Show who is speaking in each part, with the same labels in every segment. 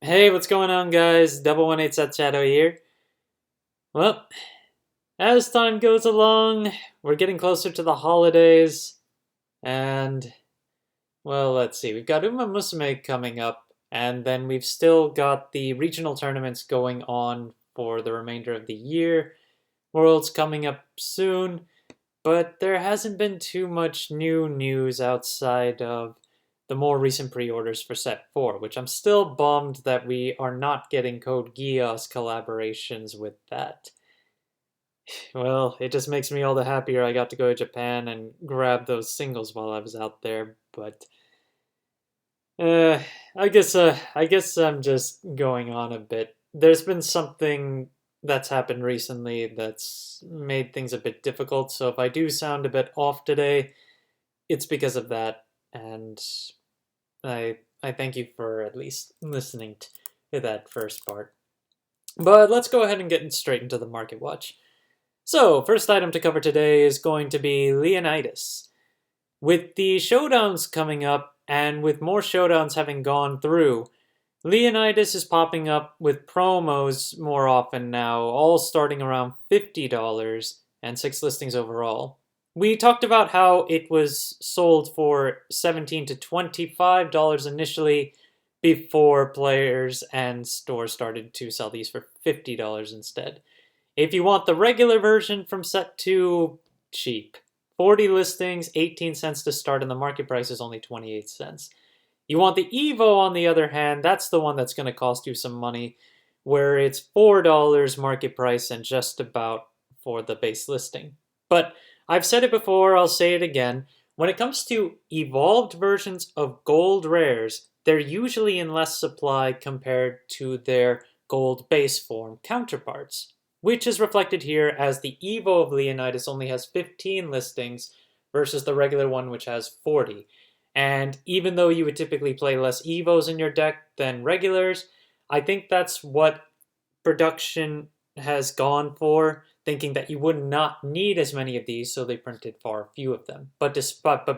Speaker 1: Hey, what's going on, guys? Double 18 Set Shadow here. Well, as time goes along, we're getting closer to the holidays, and, well, let's see. We've got Uma Musume coming up, and then we've still got the regional tournaments going on for the remainder of the year. Worlds coming up soon, but there hasn't been too much new news outside of the more recent pre-orders for Set 4, which I'm still bummed that we are not getting Code Geass collaborations with that. Well, it just makes me all the happier I got to go to Japan and grab those singles while I was out there, but uh, I guess I'm just going on a bit. There's been something that's happened recently that's made things a bit difficult, so if I do sound a bit off today, it's because of that, and I thank you for at least listening to that first part. But let's go ahead and get straight into the market watch. So, first item to cover today is going to be Leonitis. With the showdowns coming up, and with more showdowns having gone through, Leonitis is popping up with promos more often now, all starting around $50 and 6 listings overall. We talked about how it was sold for $17 to $25 initially before players and stores started to sell these for $50 instead. If you want the regular version from set 2, cheap. 40 listings, 18 cents to start, and the market price is only 28 cents. You want the Evo, on the other hand, that's the one that's going to cost you some money, where it's $4 market price and just about for the base listing. But I've said it before, I'll say it again. When it comes to evolved versions of gold rares, they're usually in less supply compared to their gold base form counterparts, which is reflected here as the Evo of Leonitis only has 15 listings versus the regular one, which has 40. And even though you would typically play less Evos in your deck than regulars, I think that's what production has gone for, thinking that you would not need as many of these, so they printed far few of them. But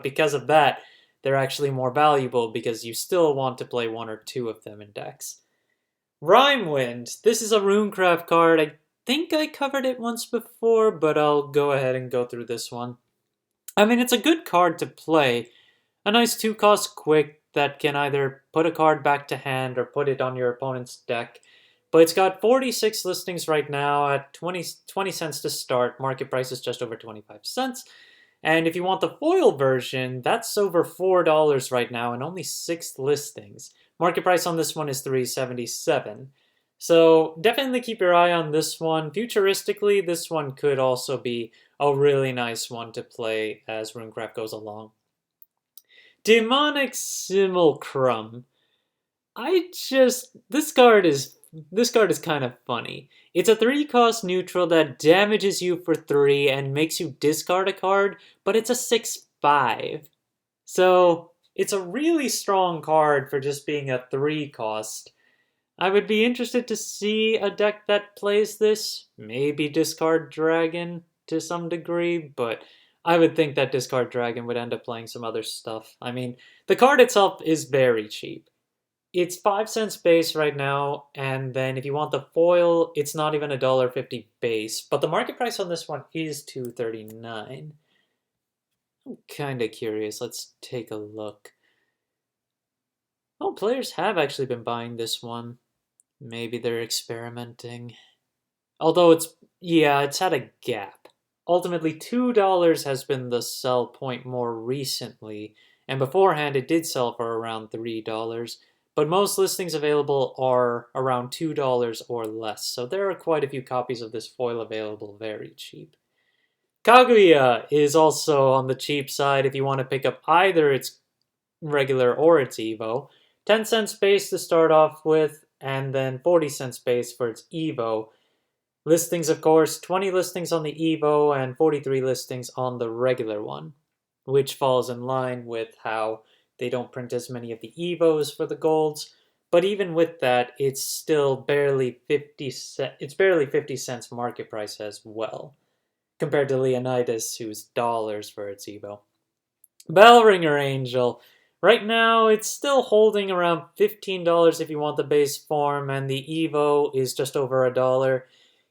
Speaker 1: because of that, they're actually more valuable because you still want to play 1 or 2 of them in decks. Rhymewind. This is a Runecraft card. I think I covered it once before, but I'll go ahead and go through this one. I mean, it's a good card to play. A nice 2-cost quick that can either put a card back to hand or put it on your opponent's deck. But it's got 46 listings right now at 20 cents to start. Market price is just over 25 cents. And if you want the foil version, that's over $4 right now and only 6 listings. Market price on this one is $3.77. So definitely keep your eye on this one. Futuristically, this one could also be a really nice one to play as Runecraft goes along. Demonic Simulacrum. This card is kind of funny. It's a 3-cost neutral that damages you for 3 and makes you discard a card, but it's a 6/5. So it's a really strong card for just being a 3-cost. I would be interested to see a deck that plays this. Maybe Discard Dragon to some degree, but I would think that Discard Dragon would end up playing some other stuff. I mean, the card itself is very cheap. It's 5 cents base right now, and then if you want the foil, it's not even $1.50 base. But the market price on this one is $2.39. I'm kind of curious. Let's take a look. Oh, players have actually been buying this one. Maybe they're experimenting. Although it's had a gap. Ultimately, $2 has been the sell point more recently, and beforehand it did sell for around $3. But most listings available are around $2 or less, so there are quite a few copies of this foil available very cheap. Kaguya is also on the cheap side if you want to pick up either its regular or its Evo. 10 cents base to start off with, and then 40 cents base for its Evo. Listings, of course, 20 listings on the Evo and 43 listings on the regular one, which falls in line with how they don't print as many of the Evos for the golds. But even with that, it's still barely 50 cents market price as well, compared to Leonitis, who's dollars for its Evo. Bellringer Angel. Right now, it's still holding around $15 if you want the base form, and the Evo is just over $1.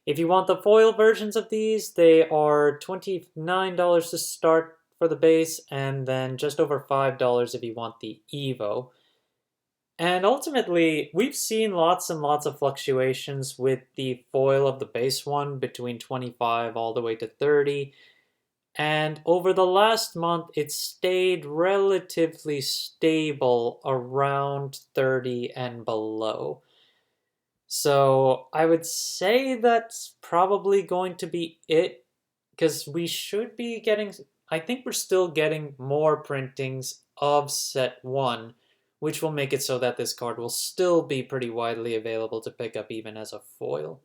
Speaker 1: If you want the foil versions of these, they are $29 to start for the base, and then just over $5 if you want the Evo. And ultimately, we've seen lots and lots of fluctuations with the foil of the base one between 25 all the way to 30. And over the last month, it stayed relatively stable around 30 and below. So I would say that's probably going to be it, because we should be getting, I think we're still getting more printings of set 1, which will make it so that this card will still be pretty widely available to pick up even as a foil.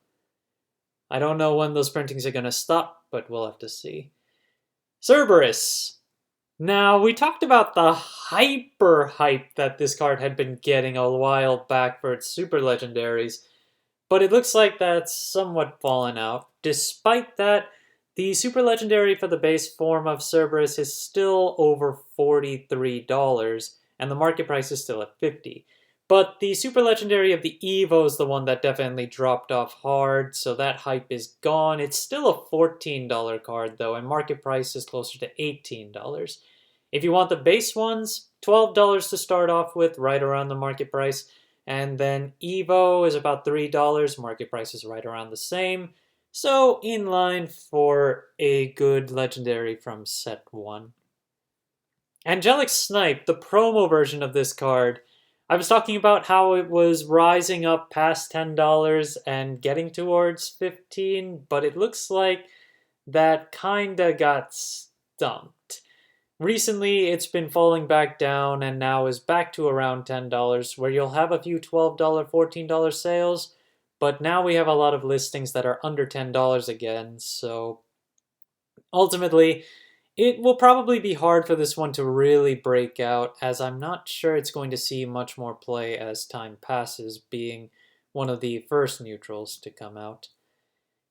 Speaker 1: I don't know when those printings are going to stop, but we'll have to see. Cerberus. Now, we talked about the hyper hype that this card had been getting a while back for its super legendaries, but it looks like that's somewhat fallen out. Despite that, the super legendary for the base form of Cerberus is still over $43, and the market price is still at $50. But the super legendary of the Evo is the one that definitely dropped off hard, so that hype is gone. It's still a $14 card though, and market price is closer to $18. If you want the base ones, $12 to start off with, right around the market price. And then Evo is about $3, market price is right around the same. So in line for a good legendary from set 1. Angelic Snipe, the promo version of this card. I was talking about how it was rising up past $10 and getting towards 15, but it looks like that kinda got stumped. Recently, it's been falling back down and now is back to around $10, where you'll have a few $12, $14 sales, but now we have a lot of listings that are under $10 again, so ultimately, it will probably be hard for this one to really break out, as I'm not sure it's going to see much more play as time passes, being one of the first neutrals to come out.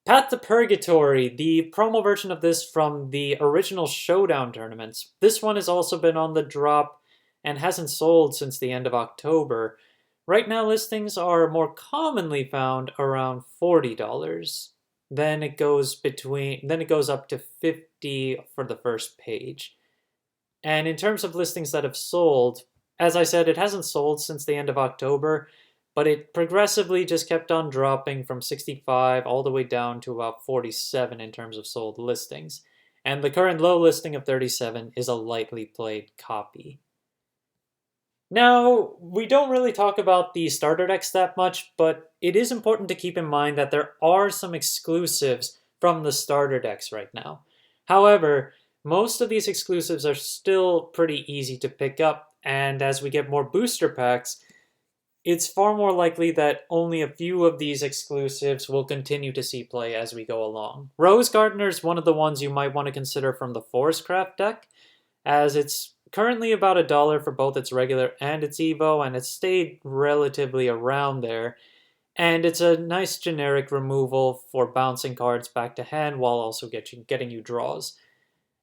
Speaker 1: Path to Purgatory, the promo version of this from the original Showdown tournaments. This one has also been on the drop and hasn't sold since the end of October. Right now, listings are more commonly found around $40. Then it goes up to $50 for the first page. And in terms of listings that have sold, as I said, it hasn't sold since the end of October, but it progressively just kept on dropping from 65 all the way down to about 47 in terms of sold listings. And the current low listing of 37 is a lightly played copy. Now, we don't really talk about the starter decks that much, but it is important to keep in mind that there are some exclusives from the starter decks right now. However, most of these exclusives are still pretty easy to pick up, and as we get more booster packs, it's far more likely that only a few of these exclusives will continue to see play as we go along. Rose Gardener is one of the ones you might want to consider from the Forestcraft deck, as it's currently about $1 for both its regular and its Evo, and it's stayed relatively around there. And it's a nice generic removal for bouncing cards back to hand while also getting you draws.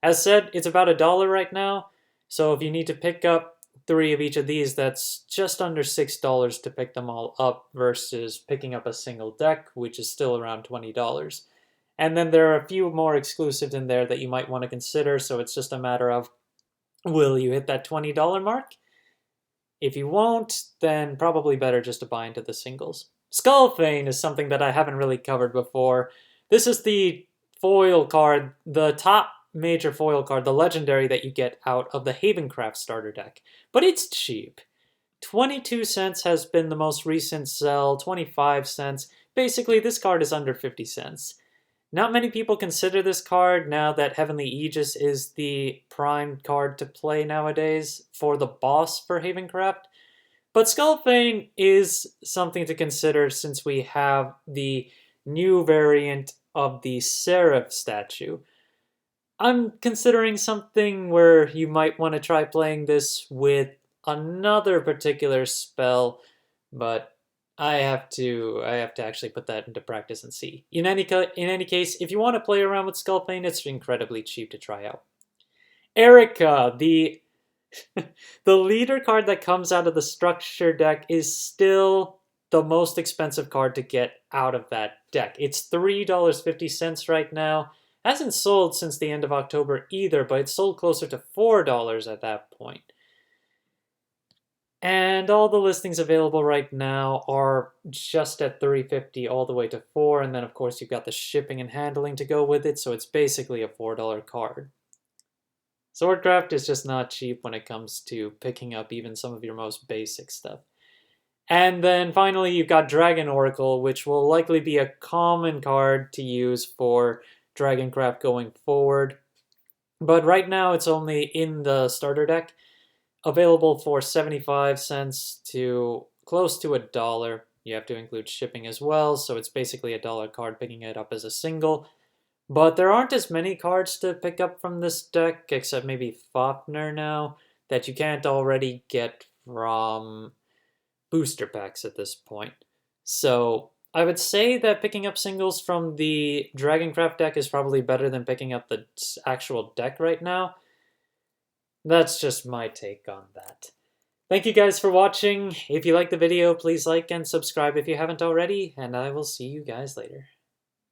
Speaker 1: As said, it's about $1 right now, so if you need to pick up 3 of each of these, that's just under $6 to pick them all up versus picking up a single deck, which is still around $20. And then there are a few more exclusives in there that you might want to consider, so it's just a matter of, will you hit that $20 mark? If you won't, then probably better just to buy into the singles. Skullfan is something that I haven't really covered before. This is the foil card, the top major foil card, the legendary that you get out of the Havencraft starter deck. But it's cheap. 22 cents has been the most recent sell, 25 cents. Basically, this card is under 50 cents. Not many people consider this card now that Heavenly Aegis is the prime card to play nowadays for the boss for Havencraft. But Skullfan is something to consider since we have the new variant of the Seraph statue. I'm considering something where you might want to try playing this with another particular spell, but I have to actually put that into practice and see. In any case, if you want to play around with Skullfan, it's incredibly cheap to try out. Erica, the The leader card that comes out of the structure deck is still the most expensive card to get out of that deck. It's $3.50 right now. Hasn't sold since the end of October either, but it sold closer to $4 at that point. And all the listings available right now are just at $3.50 all the way to $4, and then of course you've got the shipping and handling to go with it, so it's basically a $4 card. Swordcraft is just not cheap when it comes to picking up even some of your most basic stuff. And then finally you've got Dragon Oracle, which will likely be a common card to use for Dragoncraft going forward. But right now it's only in the starter deck, available for 75 cents to close to $1. You have to include shipping as well, so it's basically a $1 card picking it up as a single. But there aren't as many cards to pick up from this deck, except maybe Fafnir now, that you can't already get from booster packs at this point. So I would say that picking up singles from the Dragoncraft deck is probably better than picking up the actual deck right now. That's just my take on that. Thank you guys for watching. If you liked the video, please like and subscribe if you haven't already, and I will see you guys later.